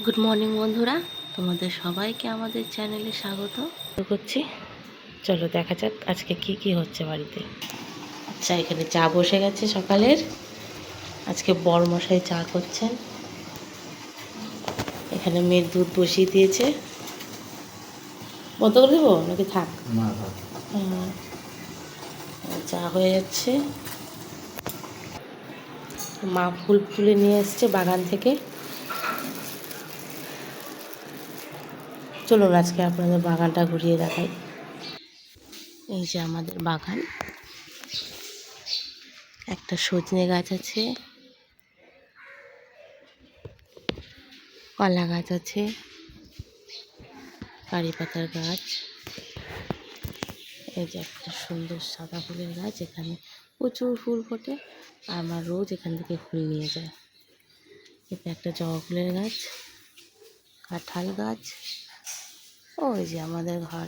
Good morning বন্ধুরা, তোমাদের সবাইকে আমাদের চ্যানেলে স্বাগত করছি। চলো দেখা যাক আজকে কি কি হচ্ছে বাড়িতে। আচ্ছা, এখানে চা বসে গেছে সকালের। আজকে বড়মশাই চা করছেন। এখানে মেয়ের দুধ বসিয়ে দিয়েছে। বন্ধ করে দেবো নাকি থাক? হ্যাঁ, চা হয়ে যাচ্ছে। মা ফুল তুলে নিয়ে এসছে বাগান থেকে। চলুন আজকে আপনাদের বাগানটা ঘুরিয়ে দেখাই। এই যে আমাদের বাগান, একটা সজনে গাছ আছে, কলা গাছ আছে, কারি পাতার গাছ। এই যে একটা সুন্দর সাদা ফুলের গাছ, এখানে প্রচুর ফুল ফোটে। আমার রোজ এখান থেকে ফুল নিয়ে যায়। এটা একটা জবা ফুলের গাছ, কাঁঠাল গাছ। ওই যে আমাদের ঘর,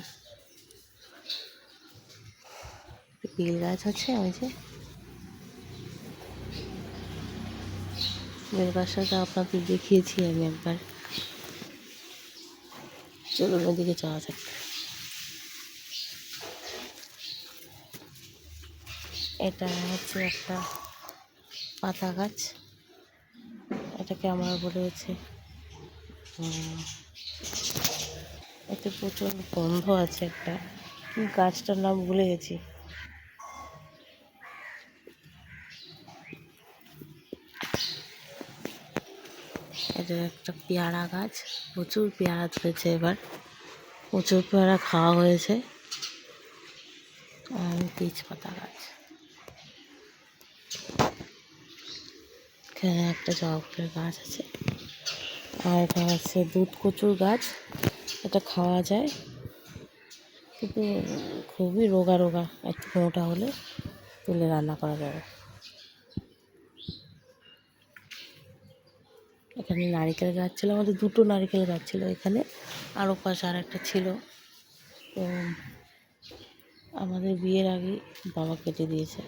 বেল গাছ আছে। ওই যে বেল গাছটা আপনাদের দেখিয়েছি আমি একবার। চলুন ওদিকে যাওয়া যাক। এটা হচ্ছে একটা পাতা গাছ, এটাকে আমরা বলেছি, এতে প্রচুর গন্ধ আছে। একটা কি গাছটার নাম ভুলে গেছি। এটা একটা পেয়ারা গাছ, প্রচুর পেয়ারা ধরেছে এবার, প্রচুর পেয়ারা খাওয়া হয়েছে। আর তেজপাতা গাছ, এখানে একটা জবা ফুলের গাছ আছে। আর এটা হচ্ছে দুধ কচুর গাছ, এটা খাওয়া যায় কিন্তু খুবই রোগা রোগা, একটু মোটা হলে তুলে রান্না করা যাবে। এখানে নারকেল গাছ ছিল, আমাদের দুটো নারকেল গাছ ছিল এখানে, আরও পাশে আর একটা ছিল। তো আমাদের বিয়ের আগে বাবা কেটে দিয়েছে।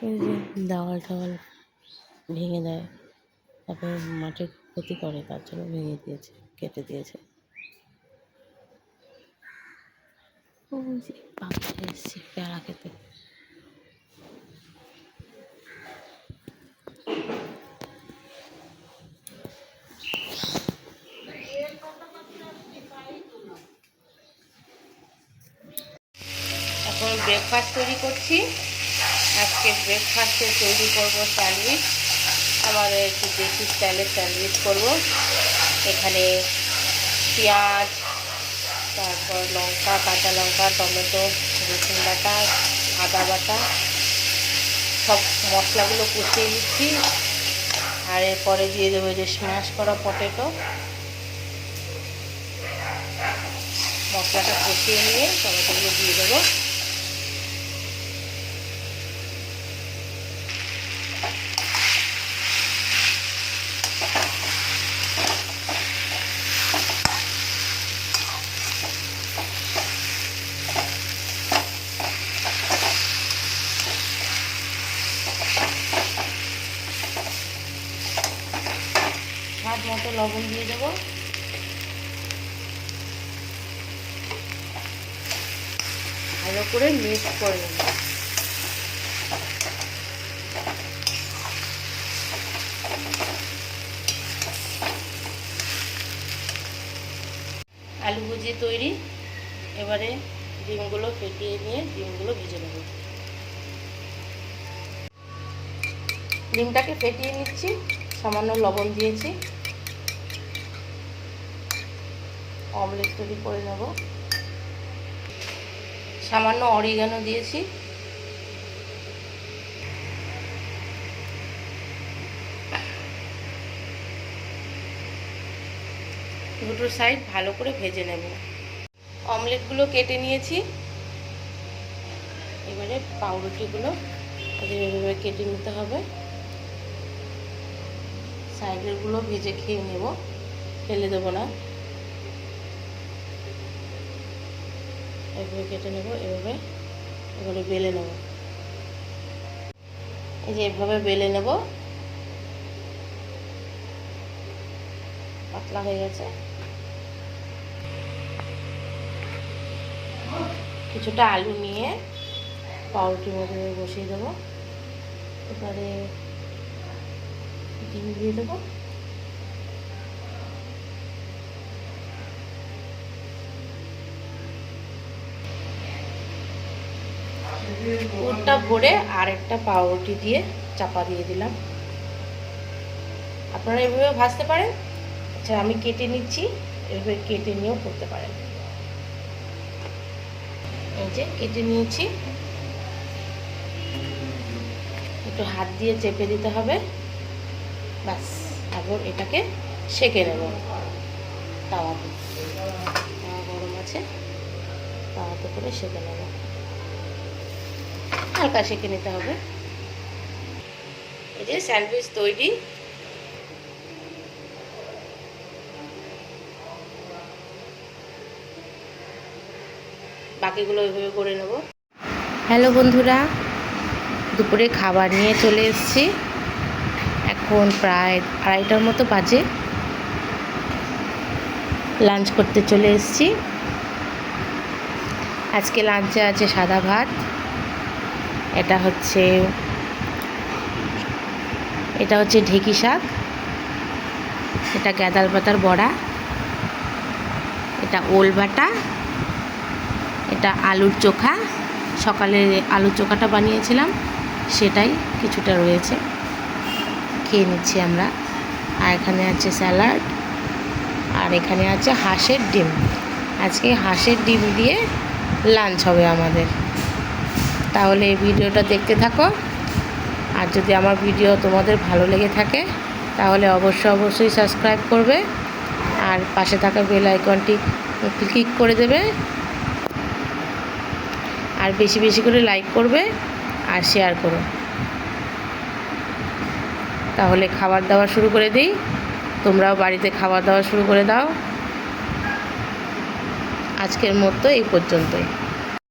এই যে দেওয়াল টাওয়াল ভেঙে দেয়, তারপরে মাটির ক্ষতি করে, তার জন্য ভেঙে দিয়েছে, কেটে দিয়েছে। ওই যে বাবা এসছে পেয়ারা খেতে। এখন ব্রেকফাস্ট তৈরি করছি। আজকে ব্রেকফাস্টে তৈরি করব স্যান্ডউইচ। আমাদের একটু দেশি স্টাইলের স্যান্ডউইচ করব। এখানে পেঁয়াজ, তারপর লঙ্কা, কাঁচা লঙ্কা, টমেটো, রসুন বাটা, আদা বাটা, সব মশলাগুলো কষিয়ে নিচ্ছি। আর এরপরে দিয়ে দেবো যে স্ম্যাশ করা পটেটো। মশলাটা কষিয়ে নিয়ে টমেটোগুলো দিয়ে দেবো। স্বাদ মতো লবণ দিয়ে দেবো। ভালো করে মিক্স করে নেব। আলু ভুজি তৈরি। এবারে ডিমগুলো ফেটিয়ে নিয়ে ডিমগুলো ভেজে নেব। ডিমটাকে ফেটিয়ে নিচ্ছি, সামান্য লবণ দিয়েছি। অমলেট তৈরি করে নেব। সামান্য অরিগানো দিয়েছি। দুটো সাইড ভালো করে ভেজে নেব। অমলেটগুলো কেটে নিয়েছি। এবারে পাউরুটিগুলো এভাবে কেটে নিতে হবে। সাইডেরগুলো ভেজে খেয়ে নেব, ফেলে দেবো না। এভাবে কেটে নেব, এবারে বেলে নেব। এই যে এভাবে বেলে নেব। পাতলা হয়ে গেছে। কিছুটা আলু নিয়ে পাউরুটির মধ্যে বসিয়ে দেবো। এবারে ডিম দিয়ে দেবো। পুরটা ভরে আর একটা পাউরুটি দিয়ে চাপা দিয়ে দিলাম। আপনারা এভাবে ভাজতে পারেন। আচ্ছা, আমি কেটে নিচ্ছি, এভাবে কেটে নিয়েও করতে পারেন। এই যে কেটে নিয়েছি, একটু হাত দিয়ে চেপে দিতে হবে, ব্যাস। তারপর এটাকে সেঁকে নেব তাওয়াতে। তাওয়া গরম আছে, তাওয়াতে করে সেঁকে নেব, হালকা সেঁকে নিতে হবে। এই যে স্যান্ডউইচ তৈরি। বাকিগুলো ওইভাবে করে নেব। হ্যালো বন্ধুরা, দুপুরে খাবার নিয়ে চলে এসেছি। এখন প্রায় 2:30টার মতো বাজে। লাঞ্চ করতে চলে এসেছি। আজকে লাঞ্চে আছে সাদা ভাত, এটা হচ্ছে ঢেঁকি শাক, এটা গ্যাদাল পাতার বড়া, এটা ওল বাটা, এটা আলুর চোখা। সকালে আলুর চোখাটা বানিয়েছিলাম, সেটাই কিছুটা রয়েছে, খেয়ে নিচ্ছি আমরা। আর এখানে আছে স্যালাড, আর এখানে আছে হাঁসের ডিম। আজকে হাঁসের ডিম দিয়ে লাঞ্চ হবে আমাদের। তাহলে এই ভিডিওটা দেখতে থাকো। আর যদি আমার ভিডিও তোমাদের ভালো লেগে থাকে তাহলে অবশ্যই সাবস্ক্রাইব করবে, আর পাশে থাকা বেল আইকনটি ক্লিক করে দেবে, আর বেশি বেশি করে লাইক করবে আর শেয়ার করো। তাহলে খাবার দাবার শুরু করে দিই। তোমরাও বাড়িতে খাবার দাবার শুরু করে দাও। আজকের মতো এই পর্যন্তই।